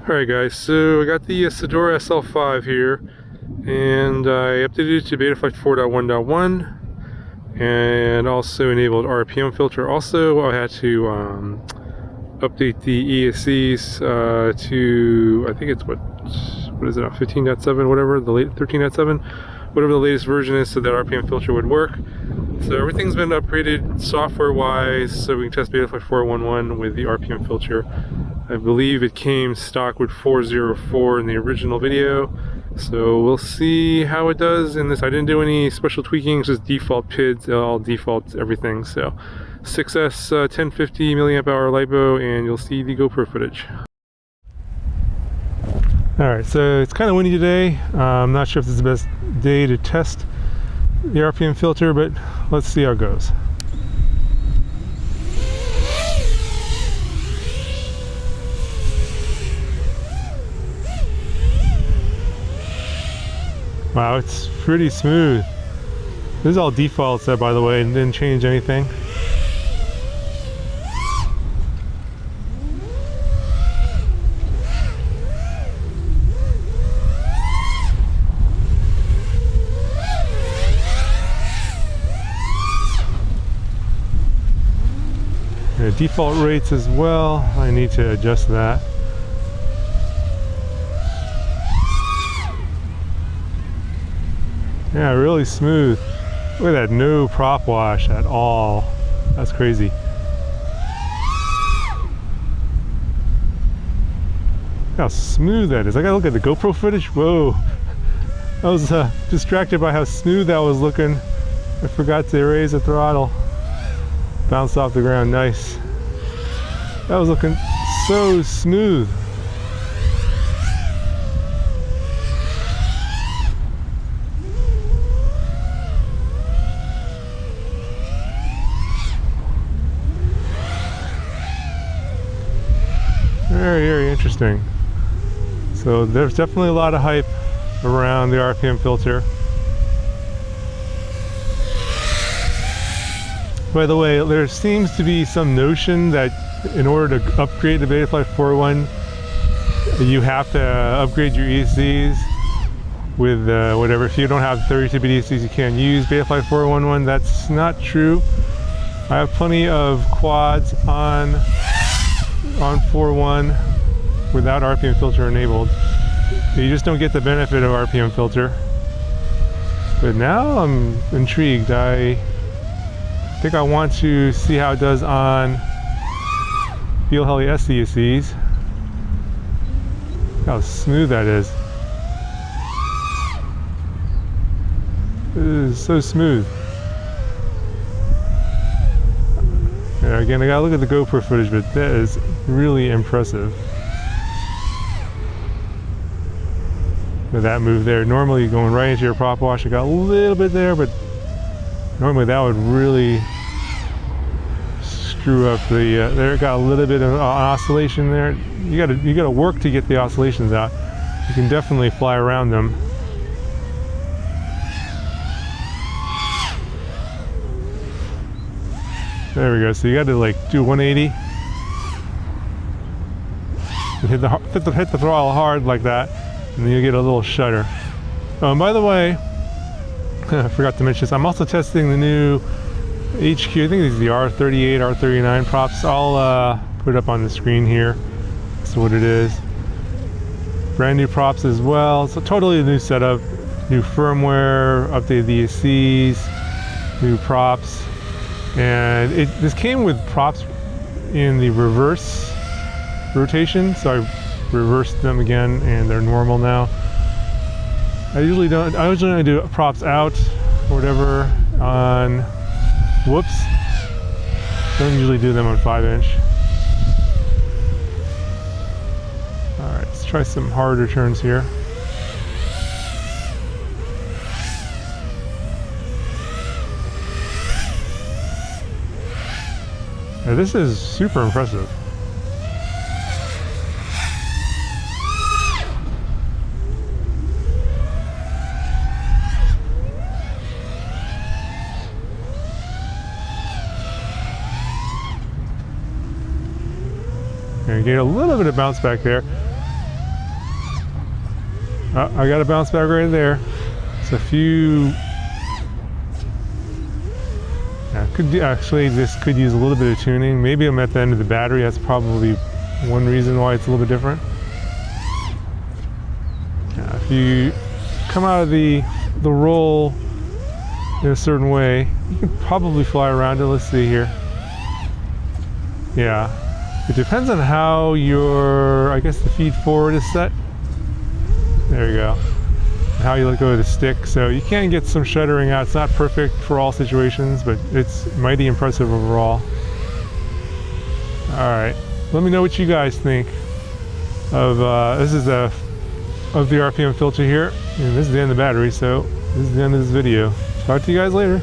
Alright guys, so I got the Cidora SL5 here, and I updated it to BetaFlight 4.1.1 and also enabled RPM filter. Also, I had to update the ESCs to, I think it's what is it, 15.7, whatever, the late 13.7, whatever the latest version is, so that RPM filter would work. So everything's been upgraded software-wise, so we can test BetaFlight 4.1.1 with the RPM filter. I believe it came stock with 404 in the original video, so we'll see how it does in this. I didn't do any special tweaking, just default PIDs, all default everything. So 6S 1050 milliamp hour LiPo, and you'll see the GoPro footage. Alright, so it's kind of windy today. I'm not sure if this is the best day to test the RPM filter, but let's see how it goes. Wow, it's pretty smooth. This is all default set, by the way, and didn't change anything. The default rates as well, I need to adjust that. Yeah, really smooth. Look at that, no prop wash at all. That's crazy. Look how smooth that is. I gotta look at the GoPro footage. Whoa. I was distracted by how smooth that was looking. I forgot to raise the throttle. Bounced off the ground, nice. That was looking so smooth. Very, very interesting. So there's definitely a lot of hype around the RPM filter. By the way, there seems to be some notion that in order to upgrade the BetaFlight 4.1, you have to upgrade your ESCs with whatever. If you don't have 32-bit ESCs, you can't use BetaFlight 4.1.1. That's not true. I have plenty of quads on 4.1 without RPM filter enabled. You just don't get the benefit of RPM filter. But now I'm intrigued. I think I want to see how it does on Feel Heli SCSCs. Look how smooth that is. It is so smooth. Yeah, again, I gotta look at the GoPro footage, but that is really impressive. With that move there, normally going right into your prop wash, I got a little bit there, but normally that would really screw up the. There got a little bit of oscillation there. You gotta work to get the oscillations out. You can definitely fly around them. There we go. So you got to like do 180 and hit the throttle hard like that, and then you get a little shudder. Oh, and by the way, I forgot to mention this. I'm also testing the new HQ. I think these are the R38, R39 props. I'll put it up on the screen here. That's what it is. Brand new props as well. So totally a new setup, new firmware, updated ESCs, new props. And this came with props in the reverse rotation, so I reversed them again and they're normal now. I usually only do props out or whatever on whoops. Don't usually do them on 5-inch. Alright, let's try some harder turns here. Yeah, this is super impressive. Okay, get a little bit of bounce back there. I got a bounce back right there. It's a few. Actually, this could use a little bit of tuning. Maybe I'm at the end of the battery. That's probably one reason why it's a little bit different. If you come out of the roll in a certain way, you can probably fly around it. Let's see here. Yeah, it depends on how your, I guess the feed forward is set. There you go. How you let go of the stick. So you can get some shuddering out. It's not perfect for all situations, but it's mighty impressive overall. All right, let me know what you guys think of this is the RPM filter here, and this is the end of the battery, so this is the end of this video. Talk to you guys later.